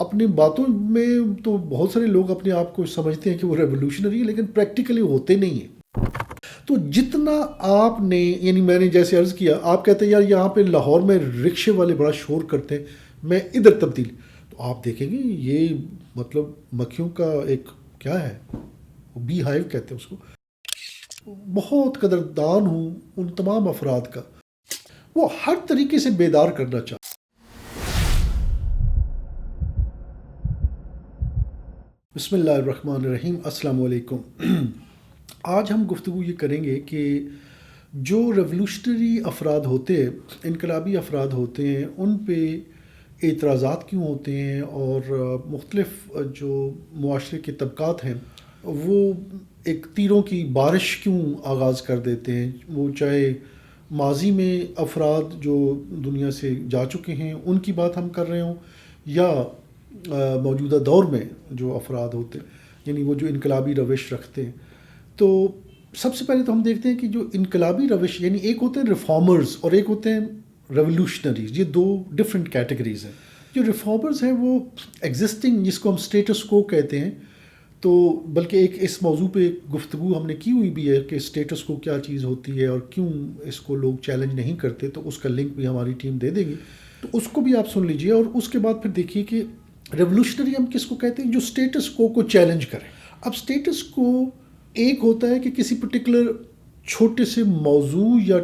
اپنی باتوں میں تو بہت سارے لوگ اپنے آپ کو سمجھتے ہیں کہ وہ ریولوشنری ہے، لیکن پریکٹیکلی ہوتے نہیں ہیں۔ تو جتنا آپ نے، یعنی میں نے جیسے عرض کیا، آپ کہتے ہیں یار یہاں پہ لاہور میں رکشے والے بڑا شور کرتے ہیں، میں ادھر تبدیل، تو آپ دیکھیں گے یہ مطلب مکھیوں کا ایک کیا ہے، بی ہائیو کہتے ہیں اس کو۔ بہت قدردان ہوں ان تمام افراد کا، وہ ہر طریقے سے بیدار کرنا چاہتے۔ بسم اللہ الرحمن الرحیم، السلام علیکم۔ آج ہم گفتگو یہ کریں گے کہ جو ریولوشنری افراد ہوتے ہیں، انقلابی افراد ہوتے ہیں، ان پہ اعتراضات کیوں ہوتے ہیں، اور مختلف جو معاشرے کے طبقات ہیں وہ ایک تیروں کی بارش کیوں آغاز کر دیتے ہیں، وہ چاہے ماضی میں افراد جو دنیا سے جا چکے ہیں ان کی بات ہم کر رہے ہوں، یا موجودہ دور میں جو افراد ہوتے ہیں، یعنی وہ جو انقلابی روش رکھتے ہیں۔ تو سب سے پہلے تو ہم دیکھتے ہیں کہ جو انقلابی روش، یعنی ایک ہوتے ہیں ریفارمرز اور ایک ہوتے ہیں ریولوشنریز، یہ دو ڈفرینٹ کیٹیگریز ہیں۔ جو ریفارمرز ہیں وہ ایگزسٹنگ، جس کو ہم اسٹیٹس کو کہتے ہیں، تو بلکہ ایک اس موضوع پہ گفتگو ہم نے کی ہوئی بھی ہے کہ اسٹیٹس کو کیا چیز ہوتی ہے اور کیوں اس کو لوگ چیلنج نہیں کرتے، تو اس کا لنک بھی ہماری ٹیم دے دے گی، تو اس کو بھی آپ سن لیجئے۔ اور اس کے بعد پھر دیکھیے کہ ریولوشنری ہم کس کو کہتے ہیں، جو اسٹیٹس کو چیلنج کرے۔ اب اسٹیٹس کو ایک ہوتا ہے کہ کسی پرٹیکولر چھوٹے سے موضوع یا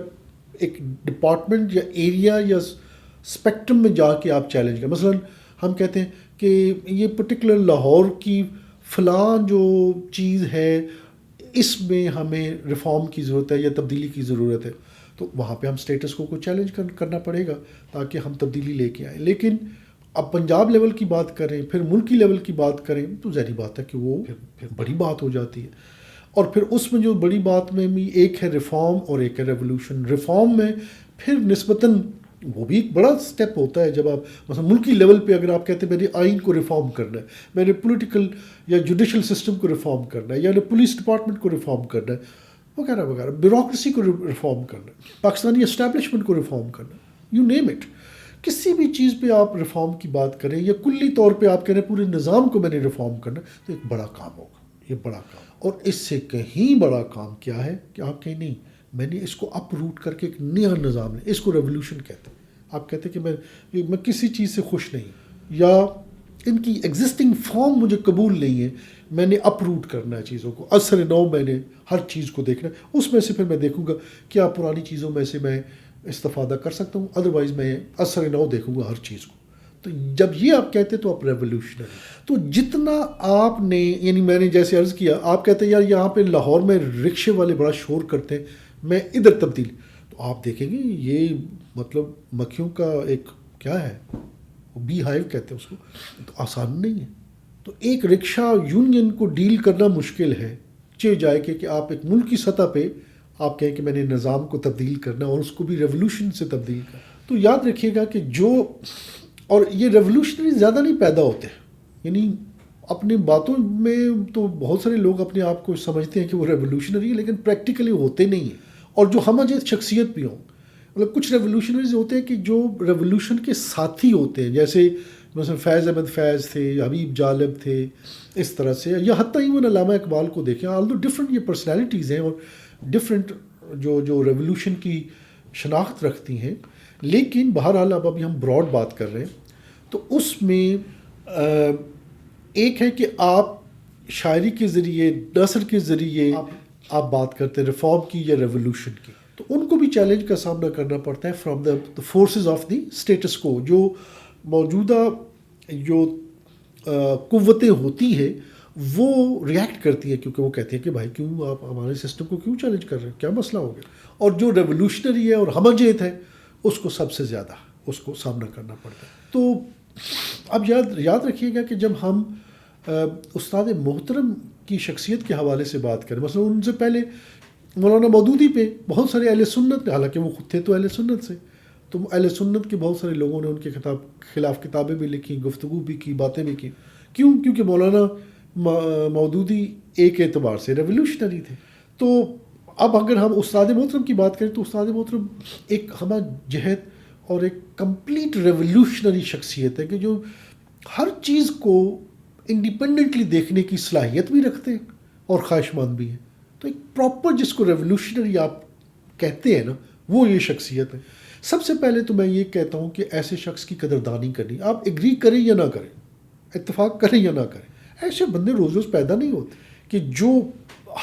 ایک ڈپارٹمنٹ یا ایریا یا اسپیکٹرم میں جا کے آپ چیلنج کریں۔ مثلا ہم کہتے ہیں کہ یہ پرٹیکولر لاہور کی فلاں جو چیز ہے، اس میں ہمیں ریفارم کی ضرورت ہے یا تبدیلی کی ضرورت ہے، تو وہاں پہ ہم اسٹیٹس کو چیلنج کرنا پڑے گا تاکہ ہم تبدیلی لے کے آئیں۔ لیکن اب پنجاب لیول کی بات کریں، پھر ملکی لیول کی بات کریں، تو ظاہری بات ہے کہ وہ پھر بڑی بات ہو جاتی ہے۔ اور پھر اس میں جو بڑی بات میں بھی ایک ہے ریفارم اور ایک ہے ریولوشن۔ ریفارم میں پھر نسبتاً وہ بھی ایک بڑا سٹیپ ہوتا ہے، جب آپ مثلا ملکی لیول پہ اگر آپ کہتے ہیں میں نے آئین کو ریفارم کرنا ہے، میں نے پولیٹیکل یا جوڈیشل سسٹم کو ریفارم کرنا ہے، یا پولیس ڈپارٹمنٹ کو ریفارم کرنا ہے، وغیرہ وغیرہ، بیوروکریسی کو ریفارم کرنا ہے، پاکستانی اسٹیبلشمنٹ کو ریفارم کرنا ہے، یو نیم اٹ۔ کسی بھی چیز پہ آپ ریفارم کی بات کریں یا کلی طور پہ آپ کہہ رہے ہیں پورے نظام کو میں نے ریفارم کرنا، تو ایک بڑا کام ہوگا، یہ بڑا کام۔ اور اس سے کہیں بڑا کام کیا ہے کہ آپ کہیں نہیں، میں نے اس کو اپ روٹ کر کے ایک نیا نظام ہے، اس کو ریولوشن کہتے ہیں۔ آپ کہتے ہیں کہ میں کسی چیز سے خوش نہیں، یا ان کی ایگزسٹنگ فارم مجھے قبول نہیں ہے، میں نے اپ روٹ کرنا ہے چیزوں کو، اثر نو میں نے ہر چیز کو دیکھنا ہے، اس میں سے پھر میں دیکھوں گا کیا پرانی چیزوں میں سے میں استفادہ کر سکتا ہوں، ادروائز میں اثر نو دیکھوں گا ہر چیز کو۔ تو جب یہ آپ کہتے ہیں تو آپ ریولوشنری۔ تو جتنا آپ نے، یعنی میں نے جیسے عرض کیا، آپ کہتے ہیں یار یہاں پہ لاہور میں رکشے والے بڑا شور کرتے ہیں، میں ادھر تبدیل، تو آپ دیکھیں گے یہ مطلب مکھیوں کا ایک کیا ہے، بی ہائیو کہتے ہیں اس کو، تو آسان نہیں ہے۔ تو ایک رکشہ یونین کو ڈیل کرنا مشکل ہے، چہ جائے کہ آپ ایک ملک کی سطح پہ آپ کہیں کہ میں نے نظام کو تبدیل کرنا اور اس کو بھی ریولوشن سے تبدیل کرنا۔ تو یاد رکھیے گا کہ جو، اور یہ ریولوشنری زیادہ نہیں پیدا ہوتے، یعنی اپنی باتوں میں تو بہت سارے لوگ اپنے آپ کو سمجھتے ہیں کہ وہ ریولوشنری ہے، لیکن پریکٹیکلی ہوتے نہیں ہیں، اور جو ہم جیسے شخصیت بھی ہوں۔ مطلب کچھ ریولوشنریز ہوتے ہیں کہ جو ریولوشن کے ساتھی ہوتے ہیں، جیسے مثلا فیض احمد فیض تھے، حبیب جالب تھے، اس طرح سے، یا حتیٰ ایون علامہ اقبال کو دیکھیں، آلدو ڈفرینٹ یہ پرسنالٹیز ہیں اور ڈفرینٹ جو ریولوشن کی شناخت رکھتی ہیں، لیکن بہرحال اب ابھی ہم براڈ بات کر رہے ہیں۔ تو اس میں ایک ہے کہ آپ شاعری کے ذریعے، نثر کے ذریعے آپ بات کرتے ہیں ریفارم کی یا ریولوشن کی، تو ان کو بھی چیلنج کا سامنا کرنا پڑتا ہے from the forces of the status quo. جو موجودہ جو قوتیں ہوتی ہیں وہ ریئیکٹ کرتی ہیں، کیونکہ وہ کہتے ہیں کہ بھائی کیوں آپ ہمارے سسٹم کو کیوں چیلنج کر رہے ہیں، کیا مسئلہ ہو گیا۔ اور جو ریولوشنری ہے اور ہمجیت ہے، اس کو سب سے زیادہ اس کو سامنا کرنا پڑتا ہے۔ تو اب یاد رکھیے گا کہ جب ہم استاد محترم کی شخصیت کے حوالے سے بات کریں، مثلا ان سے پہلے مولانا مودودی پہ بہت سارے اہل سنت، حالانکہ وہ خود تھے تو اہل سنت سے، تو اہل سنت کے بہت سارے لوگوں نے ان کے خلاف کتابیں بھی لکھی، گفتگو بھی کی، باتیں بھی کی۔ کیونکہ مولانا مودودی ایک اعتبار سے ریولوشنری تھے۔ تو اب اگر ہم استاد محترم کی بات کریں تو استاد محترم ایک ہمہ جہت اور ایک کمپلیٹ ریولوشنری شخصیت ہے، کہ جو ہر چیز کو انڈیپینڈنٹلی دیکھنے کی صلاحیت بھی رکھتے ہیں اور خواہش مند بھی ہیں. تو ایک پراپر جس کو ریولوشنری آپ کہتے ہیں نا، وہ یہ شخصیت ہے. سب سے پہلے تو میں یہ کہتا ہوں کہ ایسے شخص کی قدردانی کرنی، آپ ایگری کریں یا نہ کریں، اتفاق کریں یا نہ کریں، ایسے بندے روز روز پیدا نہیں ہوتے کہ جو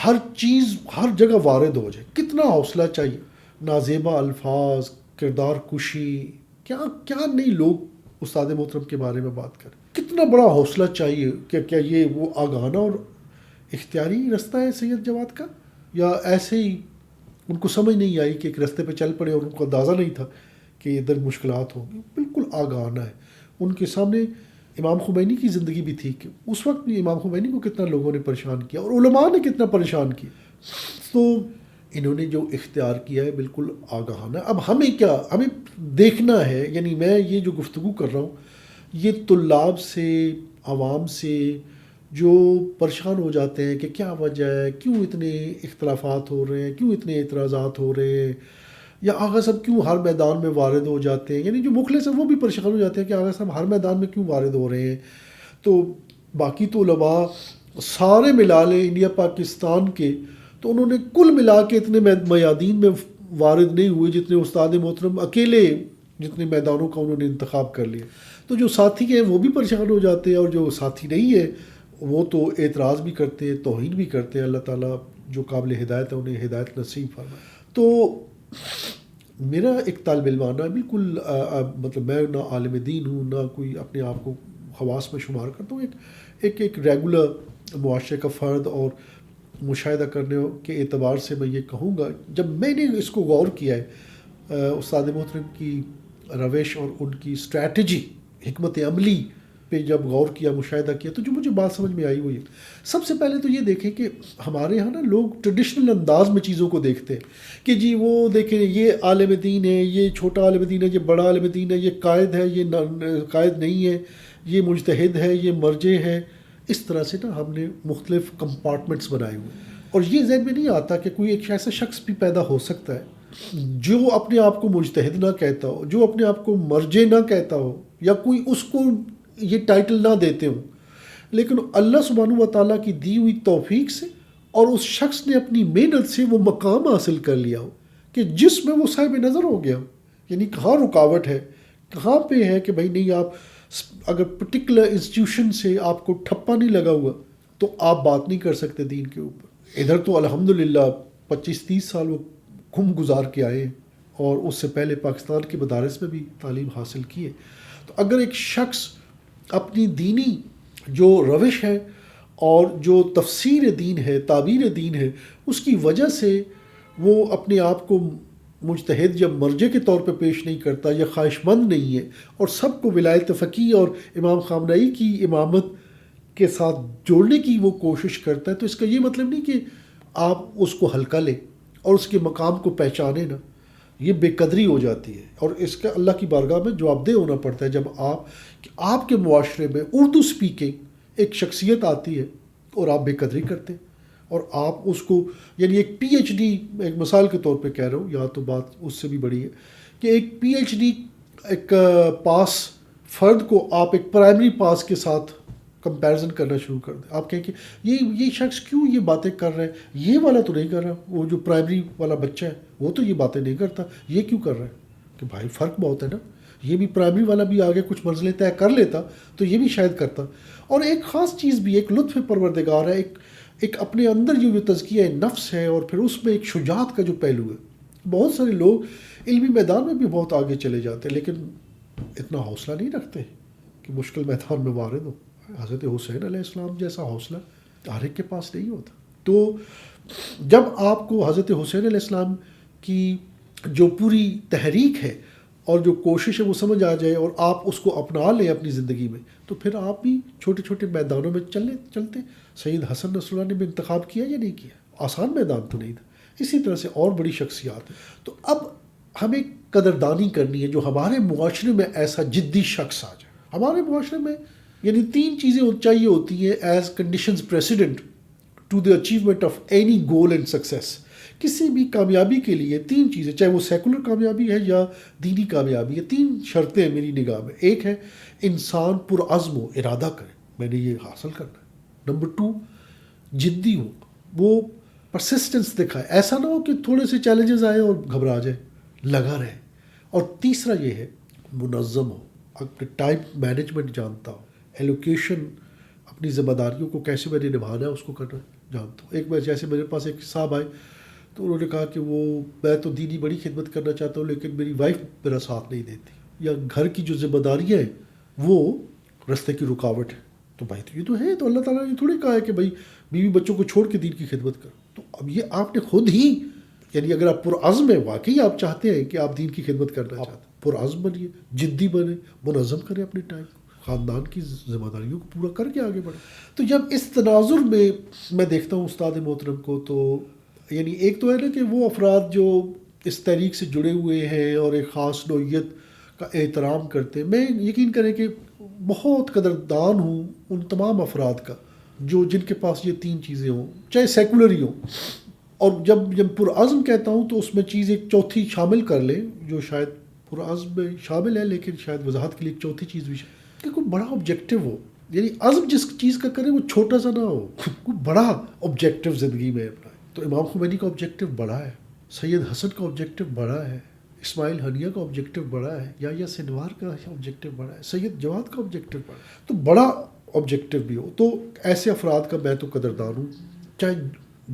ہر چیز ہر جگہ وارد ہو جائے. کتنا حوصلہ چاہیے، نازیبا الفاظ، کردار کشی، کیا کیا نہیں لوگ استاد محترم کے بارے میں بات کریں. کتنا بڑا حوصلہ چاہیے کہ کیا یہ وہ آگاہانہ اور اختیاری رستہ ہے سید جواد کا، یا ایسے ہی ان کو سمجھ نہیں آئی کہ ایک رستے پہ چل پڑے اور ان کو اندازہ نہیں تھا کہ ادھر مشکلات ہوں گی. بالکل آگاہانہ ہے. ان کے سامنے امام خمینی کی زندگی بھی تھی کہ اس وقت بھی امام خمینی کو کتنا لوگوں نے پریشان کیا اور علماء نے کتنا پریشان کیا. تو انہوں نے جو اختیار کیا ہے بالکل آگاہانہ. اب ہمیں کیا، ہمیں دیکھنا ہے، یعنی میں یہ جو گفتگو کر رہا ہوں یہ طلاب سے، عوام سے جو پریشان ہو جاتے ہیں کہ کیا وجہ ہے، کیوں اتنے اختلافات ہو رہے ہیں، کیوں اتنے اعتراضات ہو رہے ہیں، یا آغا صاحب کیوں ہر میدان میں وارد ہو جاتے ہیں. یعنی جو مخلص ہیں وہ بھی پریشان ہو جاتے ہیں کہ آغا صاحب ہر میدان میں کیوں وارد ہو رہے ہیں. تو باقی تو علماء سارے ملا لیں انڈیا پاکستان کے، تو انہوں نے کل ملا کے اتنے میادین میں وارد نہیں ہوئے جتنے استاد محترم اکیلے جتنے میدانوں کا انہوں نے انتخاب کر لیا. تو جو ساتھی ہیں وہ بھی پریشان ہو جاتے ہیں، اور جو ساتھی نہیں ہے وہ تو اعتراض بھی کرتے ہیں، توہین بھی کرتے ہیں. اللہ تعالیٰ جو قابل ہدایت ہے انہیں ہدایت نصیب فرمائے. تو میرا ایک طالب علمانہ بالکل مطلب میں نہ عالم دین ہوں، نہ کوئی اپنے آپ کو خواص میں شمار کرتا ہوں. ایک ریگولر معاشرے کا فرد اور مشاہدہ کرنے کے اعتبار سے میں یہ کہوں گا، جب میں نے اس کو غور کیا ہے استاد محترم کی روش اور ان کی اسٹریٹجی، حکمت عملی پہ جب غور کیا، مشاہدہ کیا، تو جو مجھے بات سمجھ میں آئی ہوئی ہے، سب سے پہلے تو یہ دیکھیں کہ ہمارے یہاں نا لوگ ٹریڈیشنل انداز میں چیزوں کو دیکھتے ہیں کہ جی وہ دیکھیں یہ عالم دین ہے، یہ چھوٹا عالم دین ہے، یہ بڑا عالم دین ہے، یہ قائد ہے، یہ قائد نہیں ہے، یہ مجتہد ہے، یہ مرجع ہے. اس طرح سے نا ہم نے مختلف کمپارٹمنٹس بنائے ہوئے، اور یہ ذہن میں نہیں آتا کہ کوئی ایک ایسا شخص بھی پیدا ہو سکتا ہے جو اپنے آپ کو مجتہد نہ کہتا ہو، جو اپنے آپ کو مرجع نہ کہتا ہو، یا کوئی اس کو یہ ٹائٹل نہ دیتے ہوں، لیکن اللہ سبحانہ و تعالیٰ کی دی ہوئی توفیق سے اور اس شخص نے اپنی محنت سے وہ مقام حاصل کر لیا ہو کہ جس میں وہ صاحب نظر ہو گیا ہو. یعنی کہاں رکاوٹ ہے، کہاں پہ ہے کہ بھائی نہیں، آپ اگر پرٹیکولر انسٹیٹیوشن سے آپ کو ٹھپا نہیں لگا ہوا تو آپ بات نہیں کر سکتے دین کے اوپر. ادھر تو الحمدللہ 25-30 سال وہ گم گزار کے آئے ہیں، اور اس سے پہلے پاکستان کے مدارس میں بھی تعلیم حاصل کی ہے. تو اگر ایک شخص اپنی دینی جو روش ہے اور جو تفسیر دین ہے، تعبیر دین ہے، اس کی وجہ سے وہ اپنے آپ کو مجتہد یا مرجع کے طور پہ پیش نہیں کرتا، یا خواہش مند نہیں ہے، اور سب کو ولایت فقیہ اور امام خامنہئی کی امامت کے ساتھ جوڑنے کی وہ کوشش کرتا ہے، تو اس کا یہ مطلب نہیں کہ آپ اس کو ہلکا لیں اور اس کے مقام کو پہچانیں نا. یہ بے قدری ہو جاتی ہے، اور اس کا اللہ کی بارگاہ میں جواب دہ ہونا پڑتا ہے جب آپ کے معاشرے میں اردو سپیکنگ ایک شخصیت آتی ہے اور آپ بے قدری کرتے ہیں، اور آپ اس کو، یعنی ایک پی ایچ ڈی، ایک مثال کے طور پہ کہہ رہا ہوں، یا تو بات اس سے بھی بڑی ہے کہ ایک پی ایچ ڈی ایک پاس فرد کو آپ ایک پرائمری پاس کے ساتھ کمپیرزن کرنا شروع کر دیں. آپ کہیں کہ یہ شخص کیوں یہ باتیں کر رہا ہے، یہ والا تو نہیں کر رہا، وہ جو پرائمری والا بچہ ہے وہ تو یہ باتیں نہیں کرتا، یہ کیوں کر رہا ہے؟ کہ بھائی فرق بہت ہے نا، یہ بھی پرائمری والا بھی آگے کچھ منزلیں طے کر لیتا تو یہ بھی شاید کرتا. اور ایک خاص چیز بھی، ایک لطف پروردگار ہے، ایک اپنے اندر جو تزکیہ نفس ہے، اور پھر اس میں ایک شجاعت کا جو پہلو ہے. بہت سارے لوگ علمی میدان میں بھی بہت آگے چلے جاتے ہیں لیکن اتنا حوصلہ نہیں رکھتے کہ مشکل میدان میں وارد ہو. حضرت حسین علیہ السلام جیسا حوصلہ ہر ایک کے پاس نہیں ہوتا. تو جب آپ کو حضرت حسین علیہ السلام کی جو پوری تحریک ہے اور جو کوشش ہے وہ سمجھ آ جائے اور آپ اس کو اپنا لیں اپنی زندگی میں، تو پھر آپ بھی چھوٹے چھوٹے میدانوں میں چلتے. سید حسن نصر اللہ نے بھی انتخاب کیا یا نہیں کیا؟ آسان میدان تو نہیں تھا. اسی طرح سے اور بڑی شخصیات ہیں. تو اب ہمیں قدردانی کرنی ہے جو ہمارے معاشرے میں ایسا جدی شخص آ جائے. ہمارے معاشرے میں یعنی 3 چیزیں چاہیے ہوتی ہیں as conditions precedent to the achievement of any goal and success, کسی بھی کامیابی کے لیے تین چیزیں، چاہے وہ سیکولر کامیابی ہے یا دینی کامیابی ہے، تین شرطیں ہیں میری نگاہ میں. ایک ہے انسان پرعزم ہو، ارادہ کرے میں نے یہ حاصل کرنا ہے. نمبر 2 جدی ہو، وہ پرسسٹنس دکھائے، ایسا نہ ہو کہ تھوڑے سے چیلنجز آئے اور گھبرا جائے، لگا رہے. اور تیسرا یہ ہے منظم ہو، اپنے ٹائم مینجمنٹ جانتا ہو، ایلوکیشن، اپنی ذمہ داریوں کو کیسے میں نے نبھانا ہے اس کو کرنا جانتا ہوں. ایک بار جیسے میرے پاس ایک صاحب آئے تو انہوں نے کہا کہ میں تو دینی بڑی خدمت کرنا چاہتا ہوں لیکن میری وائف میرا ساتھ نہیں دیتی، یا گھر کی جو ذمہ داریاں ہیں وہ رستے کی رکاوٹ ہے. تو بھائی تو یہ تو ہے، تو اللہ تعالیٰ نے یہ تھوڑی کہا ہے کہ بھائی بیوی بچوں کو چھوڑ کے دین کی خدمت کرو. تو اب یہ آپ نے خود ہی، یعنی اگر آپ پرعزم ہیں، واقعی آپ چاہتے ہیں کہ آپ دین کی خدمت کرنا چاہتے ہیں، پرعزم بنیے، جدی بنے، منظم کریں اپنے ٹائم کو، خاندان کی ذمہ داریوں کو پورا کر کے آگے بڑھیں. تو جب اس تناظر میں دیکھتا ہوں استاد محترم کو، تو یعنی ایک تو ہے نا کہ وہ افراد جو اس تحریک سے جڑے ہوئے ہیں اور ایک خاص نوعیت کا احترام کرتے ہیں، میں یقین کریں کہ بہت قدردان ہوں ان تمام افراد کا جن کے پاس یہ تین چیزیں ہوں، چاہے سیکولر ہی ہوں. اور جب پرعزم کہتا ہوں تو اس میں چیز ایک چوتھی شامل کر لیں جو شاید پرعزم میں شامل ہے، لیکن شاید وضاحت کے لیے ایک چوتھی چیز بھی کہ کوئی بڑا آبجیکٹیو ہو. یعنی عزم جس چیز کا کرے وہ چھوٹا سا نہ ہو، کوئی بڑا آبجیکٹیو زندگی میں اپنا. تو امام خمینی کا آبجیکٹیو بڑا ہے، سید حسن کا آبجیکٹیو بڑا ہے، اسماعیل ہنیہ کا آبجیکٹیو بڑا ہے، یا سنوار کا آبجیکٹیو بڑا ہے، سید جواد کا آبجیکٹیو بڑا ہے. تو بڑا آبجیکٹیو بھی ہو تو ایسے افراد کا میں تو قدردان ہوں، چاہے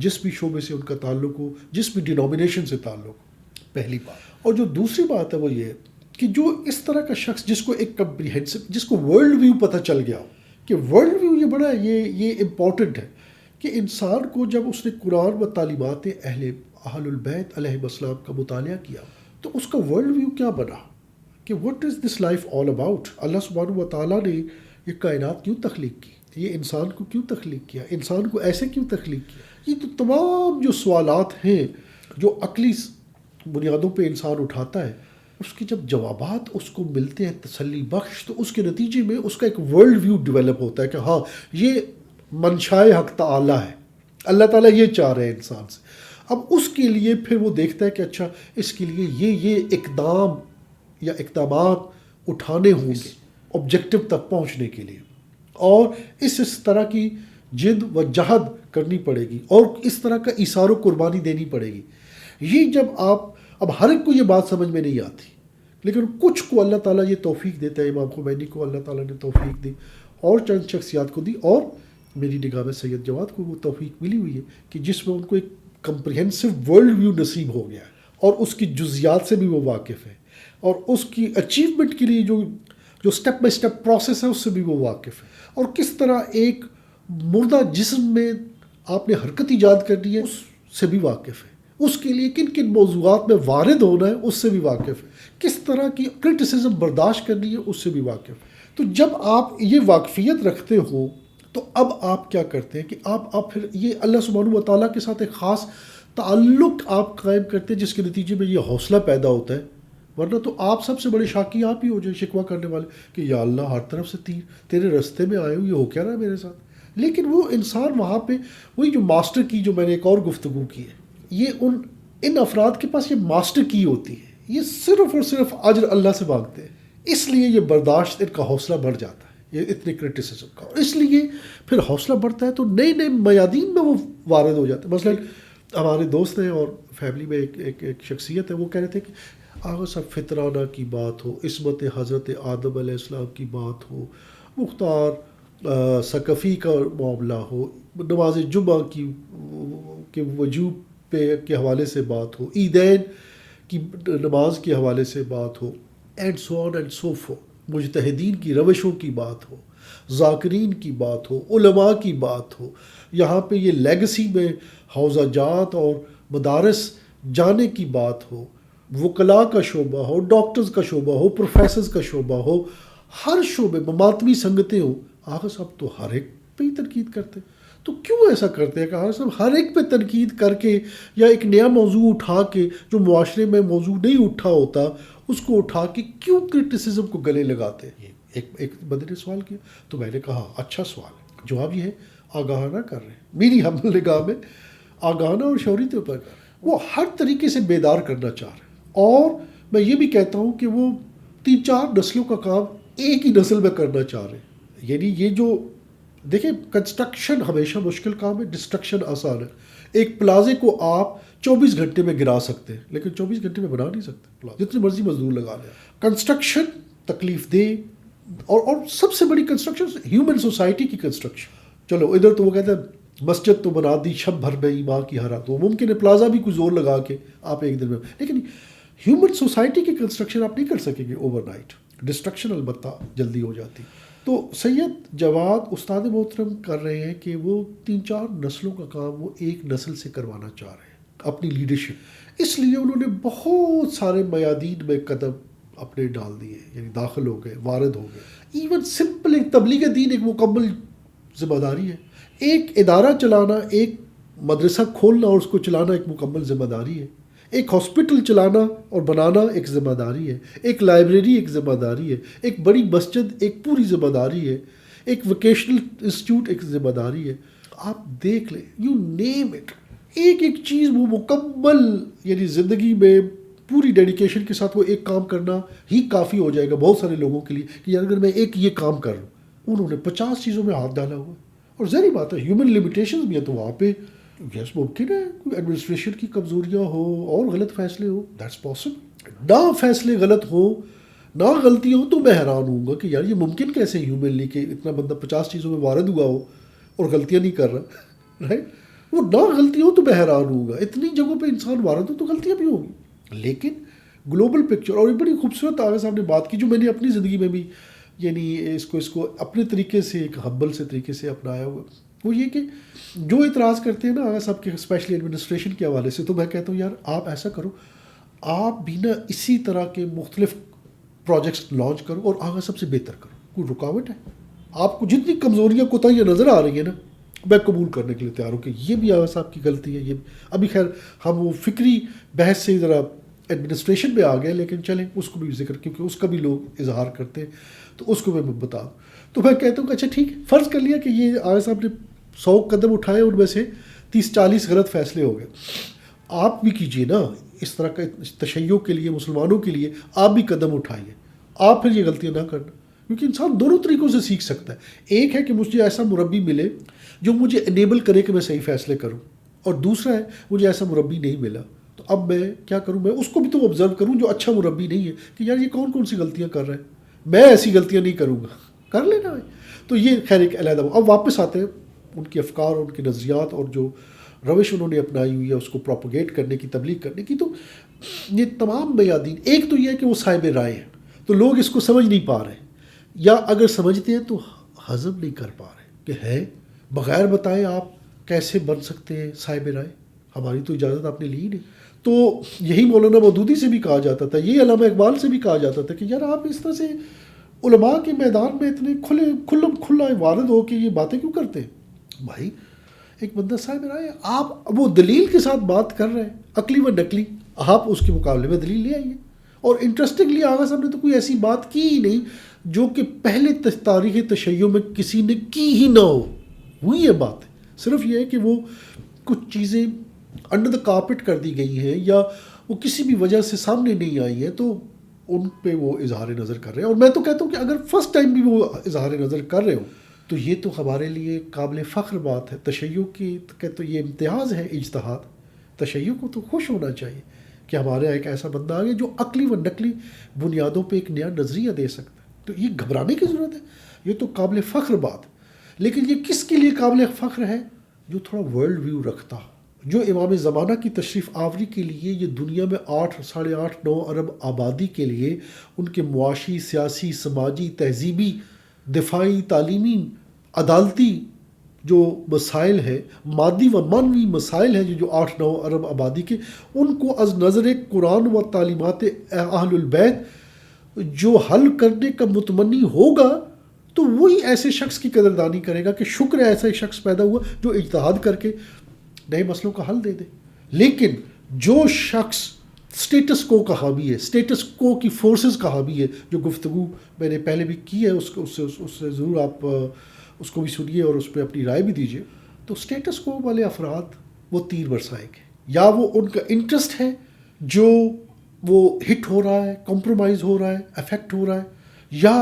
جس بھی شعبے سے ان کا تعلق ہو، جس بھی ڈینومینیشن سے تعلق ہو. پہلی بات. اور جو دوسری بات ہے وہ یہ کہ جو اس طرح کا شخص جس کو ایک کمپریہنسو، جس کو ورلڈ ویو پتہ چل گیا ہو کہ ورلڈ ویو یہ بڑا ہے، یہ امپورٹنٹ ہے کہ انسان کو جب اس نے قرآن و تعلیمات اہل البیت علیہ السلام کا مطالعہ کیا تو اس کا ورلڈ ویو کیا بنا کہ what is this life all about. اللہ سبحانہ و تعالیٰ نے یہ کائنات کیوں تخلیق کی، یہ انسان کو کیوں تخلیق کیا، انسان کو ایسے کیوں تخلیق کیا. یہ تو تمام جو سوالات ہیں جو عقلی بنیادوں پہ انسان اٹھاتا ہے، اس کے جب جوابات اس کو ملتے ہیں تسلی بخش، تو اس کے نتیجے میں اس کا ایک ورلڈ ویو ڈیولپ ہوتا ہے کہ ہاں یہ منشائے حق تعالیٰ ہے، اللہ تعالیٰ یہ چاہ رہے ہیں انسان سے. اب اس کے لیے پھر وہ دیکھتا ہے کہ اچھا اس کے لیے یہ اقدام یا اقدامات اٹھانے ہوں گے آبجیکٹو تک پہنچنے کے لیے، اور اس طرح کی جد و جہد کرنی پڑے گی اور اس طرح کا ایثار و قربانی دینی پڑے گی. یہ جب اب ہر ایک کو یہ بات سمجھ میں نہیں آتی، لیکن کچھ کو اللہ تعالیٰ یہ توفیق دیتا ہے. امام خمینی کو اللہ تعالیٰ نے توفیق دی، اور چند شخصیات کو دی، اور میری نگاہ میں سید جواد کو وہ توفیق ملی ہوئی ہے کہ جس میں ان کو ایک کمپریہنسو ورلڈ ویو نصیب ہو گیا ہے، اور اس کی جزیات سے بھی وہ واقف ہے، اور اس کی اچیومنٹ کے لیے جو سٹیپ بائی سٹیپ پروسیس ہے اس سے بھی وہ واقف ہے، اور کس طرح ایک مردہ جسم میں آپ نے حرکت ایجاد کرنی ہے اس سے بھی واقف ہے، اس کے لیے کن کن موضوعات میں وارد ہونا ہے اس سے بھی واقف ہے، کس طرح کی کرٹیسزم برداشت کرنی ہے اس سے بھی واقف ہے. تو جب آپ یہ واقفیت رکھتے ہو تو اب آپ کیا کرتے ہیں کہ آپ پھر یہ اللہ سبحانہ و تعالیٰ کے ساتھ ایک خاص تعلق آپ قائم کرتے ہیں، جس کے نتیجے میں یہ حوصلہ پیدا ہوتا ہے. ورنہ تو آپ سب سے بڑے شاکی آپ ہی ہو جائیں، شکوہ کرنے والے کہ یا اللہ ہر طرف سے تیر تیرے رستے میں آئے ہو، یہ ہو کیا رہا ہے میرے ساتھ. لیکن وہ انسان وہاں پہ وہی جو ماسٹر کی، جو میں نے ایک اور گفتگو کی ہے، یہ ان افراد کے پاس یہ ماسٹر کی ہوتی ہے، یہ صرف اور صرف اجر اللہ سے مانگتے ہیں، اس لیے یہ برداشت ان کا حوصلہ بڑھ جاتا ہے یہ اتنے کرٹیسزم کا، اور اس لیے پھر حوصلہ بڑھتا ہے تو نئے نئے میادین میں وہ وارد ہو جاتے ہیں. مثلا ہمارے دوست ہیں اور فیملی میں ایک شخصیت ہے، وہ کہہ رہے تھے کہ آغا صاحب فطرانہ کی بات ہو، عصمت حضرت آدم علیہ السلام کی بات ہو، مختار ثقفی کا معاملہ ہو، نماز جمعہ کے وجوب کے حوالے سے بات ہو، عیدین کی نماز کے حوالے سے بات ہو، and so on and so forth, مجتہدین کی روشوں کی بات ہو، ذاکرین کی بات ہو، علماء کی بات ہو، یہاں پہ یہ لیگسی میں حوزہ جات اور مدارس جانے کی بات ہو، وکلاء کا شعبہ ہو، ڈاکٹرز کا شعبہ ہو، پروفیسرز کا شعبہ ہو، ہر شعبے مماطمی سنگتیں ہوں. آغا صاحب تو ہر ایک پہ ہی تنقید کرتے، تو کیوں ایسا کرتے ہیں کہ آغا صاحب ہر ایک پہ تنقید کر کے یا ایک نیا موضوع اٹھا کے جو معاشرے میں موضوع نہیں اٹھا ہوتا اس کو اٹھا کے کیوں کرٹیسزم کو گلے لگاتے ہیں. ایک بندے نے سوال کیا تو میں نے کہا اچھا سوال ہے، جواب یہ ہے آگاہانہ کر رہے ہیں، میری ہم نگاہ میں آگاہانہ اور شعوری طور پر کر رہے ہیں. وہ ہر طریقے سے بیدار کرنا چاہ رہے ہیں، اور میں یہ بھی کہتا ہوں کہ وہ 3-4 نسلوں کا کام ایک ہی نسل میں کرنا چاہ رہے ہیں. یعنی یہ جو دیکھیں، کنسٹرکشن ہمیشہ مشکل کام ہے، ڈسٹرکشن آسان ہے. ایک پلازے کو آپ 24 گھنٹے میں گرا سکتے ہیں، لیکن 24 گھنٹے میں بنا نہیں سکتے، جتنے مرضی مزدور لگا لیں. کنسٹرکشن تکلیف دہ، اور سب سے بڑی کنسٹرکشن ہیومن سوسائٹی کی کنسٹرکشن. چلو ادھر تو وہ کہتے ہیں مسجد تو بنا دی شب بھر میں ہی ماں کی ہرا، تو ممکن ہے پلازا بھی کوئی زور لگا کے آپ ایک دن میں، لیکن ہیومن سوسائٹی کی کنسٹرکشن آپ نہیں کر سکیں گے اوور نائٹ. ڈسٹرکشن البتہ جلدی ہو جاتی. تو سید جواد استاد محترم کر رہے ہیں کہ وہ 3-4 نسلوں کا کام وہ ایک نسل سے کروانا چاہ رہے ہیں اپنی لیڈرشپ. اس لیے انہوں نے بہت سارے میادین میں قدم اپنے ڈال دیے، یعنی داخل ہو گئے، وارد ہو گئے. ایون سمپل ایک تبلیغ دین ایک مکمل ذمہ داری ہے. ایک ادارہ چلانا، ایک مدرسہ کھولنا اور اس کو چلانا ایک مکمل ذمہ داری ہے. ایک ہاسپٹل چلانا اور بنانا ایک ذمہ داری ہے. ایک لائبریری ایک ذمہ داری ہے. ایک بڑی مسجد ایک پوری ذمہ داری ہے. ایک ووکیشنل انسٹیٹیوٹ ایک ذمہ داری ہے. آپ دیکھ لیں، یو نیم اٹ، ایک ایک چیز وہ مکمل، یعنی زندگی میں پوری ڈیڈیکیشن کے ساتھ وہ ایک کام کرنا ہی کافی ہو جائے گا بہت سارے لوگوں کے لیے کہ اگر میں ایک یہ کام کر لوں. انہوں نے 50 چیزوں میں ہاتھ ڈالا ہوا ہے. اور ظاہری بات ہے ہیومن لمیٹیشنز بھی ہیں، تو وہاں پہ یس ممکن ہے کوئی ایڈمنسٹریشن کی کمزوریاں ہو اور غلط فیصلے ہو، دیٹس پاسبل. نہ فیصلے غلط ہو نہ غلطیاں ہوں تو میں حیران ہوں گا کہ یار یہ ممکن کیسے ہیومنلی کہ اتنا بندہ 50 چیزوں میں وارد ہوا ہو اور غلطیاں نہیں کر رہا، رائٹ. وہ نہ غلطیاں ہوں تو میں حیران ہوں گا. اتنی جگہوں پہ انسان وارد ہو تو غلطیاں بھی ہوں گی. لیکن گلوبل پکچر، اور ایک بڑی خوبصورت آغا صاحب نے بات کی جو میں نے اپنی زندگی میں بھی یعنی اس کو اپنے طریقے سے ایک ہمبل سے طریقے سے اپنایا ہوا، وہ یہ کہ جو اعتراض کرتے ہیں نا آغا صاحب کے اسپیشلی ایڈمنسٹریشن کے حوالے سے، تو میں کہتا ہوں یار آپ ایسا کرو، آپ بھی نا اسی طرح کے مختلف پروجیکٹس لانچ کرو اور آغا صاحب سے بہتر کرو. کوئی رکاوٹ ہے؟ آپ کو جتنی کمزوریاں کوتاہیاں نظر آ رہی ہیں نا، میں قبول کرنے کے لیے تیار ہوں کہ یہ بھی آغا صاحب کی غلطی ہے. یہ ابھی خیر ہم وہ فکری بحث سے ذرا ایڈمنسٹریشن پہ آ گئے، لیکن چلیں اس کو بھی ذکر، کیونکہ اس کا بھی لوگ اظہار کرتے ہیں تو اس کو میں بتا دوں. تو میں کہتا ہوں کہ اچھا ٹھیک، فرض کر لیا کہ یہ آغا صاحب نے 100 قدم اٹھائے، ان میں سے 30-40 غلط فیصلے ہو گئے. آپ بھی کیجئے نا اس طرح کا تشیع کے لیے، مسلمانوں کے لیے آپ بھی قدم اٹھائیے. آپ پھر یہ غلطیاں نہ کرنا، کیونکہ انسان دونوں طریقوں سے سیکھ سکتا ہے. ایک ہے کہ مجھے ایسا مربی ملے جو مجھے انیبل کرے کہ میں صحیح فیصلے کروں، اور دوسرا ہے مجھے ایسا مربی نہیں ملا تو اب میں کیا کروں، میں اس کو بھی تو آبزرو کروں جو اچھا مربی نہیں ہے کہ یار یہ کون کون سی غلطیاں کر رہا ہے، میں ایسی غلطیاں نہیں کروں گا، کر لینا ہے. تو یہ خیر ایک علیحدہ. اب واپس آتے ہیں ان کے افکار اور ان کے نظریات اور جو روش انہوں نے اپنائی ہوئی ہے اس کو پروپوگیٹ کرنے کی، تبلیغ کرنے کی. تو یہ تمام میادین، ایک تو یہ ہے کہ وہ صاحب رائے ہیں تو لوگ اس کو سمجھ نہیں پا رہے، یا اگر سمجھتے ہیں تو ہضم نہیں کر پا رہے کہ ہے بغیر بتائے آپ کیسے بن سکتے ہیں صاحب رائے، ہماری تو اجازت آپ نے لی نہیں. تو یہی مولانا مودودی سے بھی کہا جاتا تھا، یہی علامہ اقبال سے بھی کہا جاتا تھا کہ یار آپ اس طرح سے علماء کے میدان میں اتنے کھلا وارد ہو کے یہ باتیں کیوں کرتے ہیں. بھائی ایک بندہ صاحب رائے، آپ وہ دلیل کے ساتھ بات کر رہے ہیں، عقلی و نقلی، آپ اس کے مقابلے میں دلیل لے آئیے. اور انٹرسٹنگلی آغا صاحب نے تو کوئی ایسی بات کی ہی نہیں جو کہ پہلے تاریخ تشیع میں کسی نے کی ہی نہ ہو. وہی یہ بات ہے، صرف یہ ہے کہ وہ کچھ چیزیں انڈر دا کارپٹ کر دی گئی ہیں یا وہ کسی بھی وجہ سے سامنے نہیں آئی ہیں، تو ان پہ وہ اظہار نظر کر رہے ہیں. اور میں تو کہتا ہوں کہ اگر فرسٹ ٹائم بھی وہ اظہار نظر کر رہے ہوں تو یہ تو ہمارے لیے قابل فخر بات ہے. تشیع کی تو یہ امتیاز ہے اجتہاد. تشیع کو تو خوش ہونا چاہیے کہ ہمارے ایک ایسا بندہ آ گیا جو عقلی و نقلی بنیادوں پہ ایک نیا نظریہ دے سکتا ہے. تو یہ گھبرانے کی ضرورت ہے، یہ تو قابل فخر بات. لیکن یہ کس کے لیے قابل فخر ہے؟ جو تھوڑا ورلڈ ویو رکھتا، جو امام زمانہ کی تشریف آوری کے لیے یہ دنیا میں 8-9 ارب آبادی کے لیے ان کے معاشی، سیاسی، سماجی، تہذیبی، دفاعی، تعلیمی، عدالتی جو مسائل ہیں، مادی و معنوی مسائل ہیں جو 8-9 ارب آبادی کے، ان کو از نظر قرآن و تعلیمات اہل البیت جو حل کرنے کا متمنی ہوگا تو وہی ایسے شخص کی قدردانی کرے گا کہ شکر ہے ایسا ایک شخص پیدا ہوا جو اجتہاد کر کے نئے مسئلوں کا حل دے دے. لیکن جو شخص سٹیٹس کو کا حامی ہے، سٹیٹس کو کی فورسز کا حامی ہے، جو گفتگو میں نے پہلے بھی کی ہے، اس سے ضرور آپ اس کو بھی سنیے اور اس پہ اپنی رائے بھی دیجیے. تو سٹیٹس کو والے افراد وہ تیر برسائیں گے یا وہ ان کا انٹرسٹ ہے جو وہ ہٹ ہو رہا ہے، کمپرومائز ہو رہا ہے، افیکٹ ہو رہا ہے، یا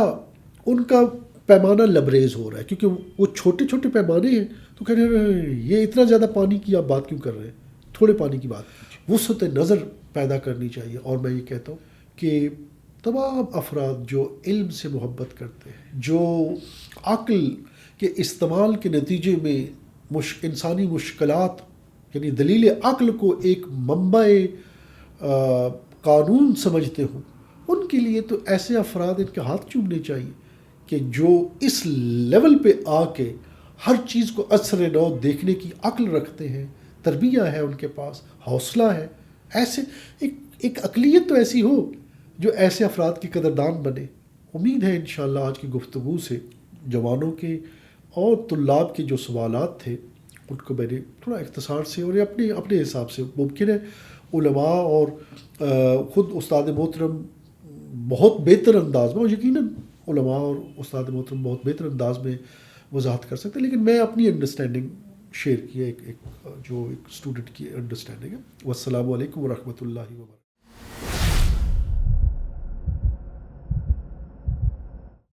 ان کا پیمانہ لبریز ہو رہا ہے، کیونکہ وہ چھوٹے چھوٹے پیمانے ہیں تو کہہ رہے ہیں یہ اتنا زیادہ پانی کی آپ بات کیوں کر رہے ہیں، تھوڑے پانی کی بات کیجیے۔ وسعت نظر پیدا کرنی چاہیے۔ اور میں یہ کہتا ہوں کہ تمام افراد جو علم سے محبت کرتے ہیں، جو عقل کے استعمال کے نتیجے میں انسانی مشکلات یعنی دلیل عقل کو ایک منبع قانون سمجھتے ہوں، ان کے لیے تو ایسے افراد ان کے ہاتھ چومنے چاہیے کہ جو اس لیول پہ آ کے ہر چیز کو اثر نو دیکھنے کی عقل رکھتے ہیں، تربیہ ہے ان کے پاس، حوصلہ ہے، ایسے ایک اقلیت تو ایسی ہو جو ایسے افراد کی قدردان بنے۔ امید ہے انشاءاللہ آج کی گفتگو سے جوانوں کے اور طلاب کے جو سوالات تھے ان کو میں نے تھوڑا اختصار سے اور اپنے حساب سے، ممکن ہے علماء اور خود استاد محترم بہت بہتر انداز میں، اور یقیناً علماء اور استاد محترم بہت بہتر انداز میں وضاحت کر سکتے ہیں، لیکن میں اپنی انڈرسٹینڈنگ شیئر کی ہے، ایک جو ایک اسٹوڈنٹ کی انڈرسٹینڈنگ ہے۔ والسلام علیکم ورحمۃ اللہ وبرکاتہ۔